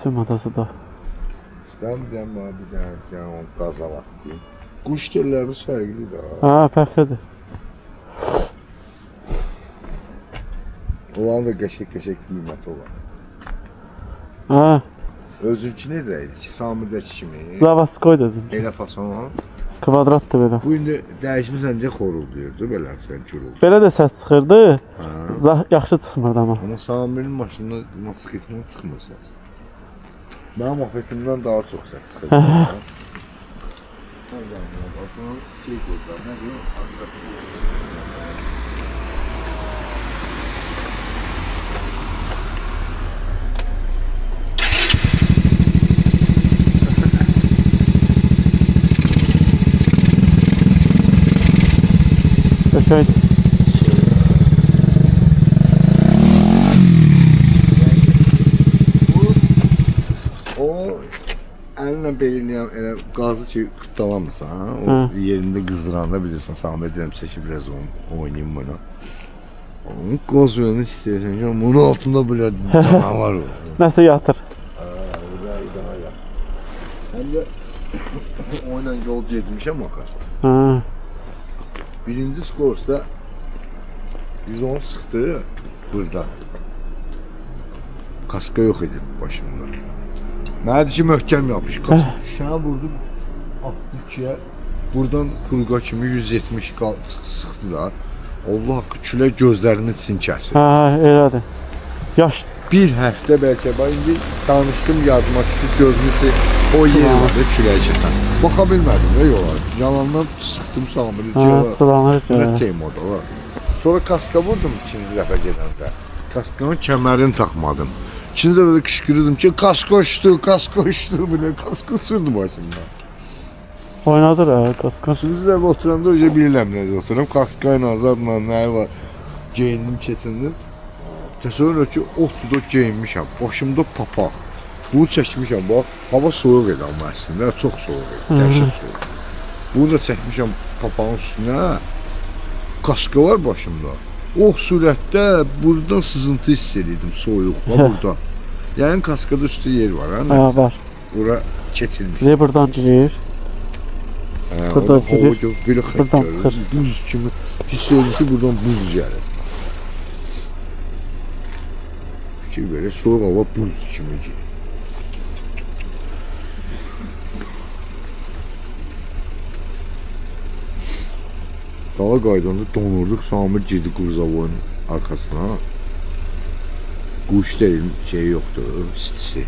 matası da. İstəmirəm bana bir dənə o qazalaq deyim. Quş tellərimiz fərqlidir ha. Ha, fərqlidir. Onların da qəşək qiyməti olar. Ha, Özünki necə idi ki, Samirdəki kimi? Zavadskoy dedim. Elə fason. Kvadratdır belə. Bu indi dəyişmirsən deyə xorulduyurdu belə sən gürül. Belə də səs çıxırdı. Ha. Yaxşı çıxmırdı amma. Amma Samirin maşını motosikletinə çıxmır səs. Mənim ofesimdən daha çox səs çıxır. Baxın, şey qoydular, nə deyim? Şöyle. O əlinlə belini elə qazı ki dalamırsan, o yerində qızdıranda bilirsən, Samir deyəm çəkib biraz oynayayım bunu. Onun qaz yönünü istəyirsən ki, bunun altında belə canavar var. Nəsə yatır. Həm də oyla yol getmişəm axı. Ha. Birinci Skorsda 110 sıxdı burada. Kaska yox idi başımda. Mənə ki möhkəm yapış. Şənə vurdum 62-yə. Buradan kurqa kimi 170 sıxdı da. Allah haqqı külək gözlərimin için kəsir. Ha, elədir. Yaş Bir həftə bəlkə ben indi danışdım yadıma düşdü gördüm ki o yer vardı külək kəsən. Baxa bilmədim də yola. Yalandan sıxdım Samiri yola. sılanır. Ne teyim o da var. Sonra kaska vurdum ikinci dəfə gedəndə. Kaskanın kəmərini taxmadım. İkinci dəfə də qışqırırdım ki kasko belə kasko sürdü başımda. Oynadır ha, kaskın. Üçüncü dəfə oturanda öyle bilirəm necə oturum. Kaskayla azadla nəyi var geyindim keçindim. Təsəvvür ki otuda geyinmişəm. Başımda papaq. Bunu çəkmişəm bax. Hava soyuq idi amma əslində çox soyuq idi. Dəhşət soyuq. Bunu da çəkmişəm papağın üstünə. Kaska var başımda. O sürətdə buradan sızıntı hiss edirdim soyuqla burada. Yəni kaskada üstü yer var ha. Ha, var. Bura keçilmiş. Buradan girir. Buradan girir. Belə Buradan xətt çıxır. buz kimi hiss edirdim ki buradan buz gəlir. Fikir belə soyuq hava buz kimi gəlir. Dala qaydanda donurduq, Samir girdi Qurzavoyun arkasına. Quş deyil, şey yoxdur, istisi.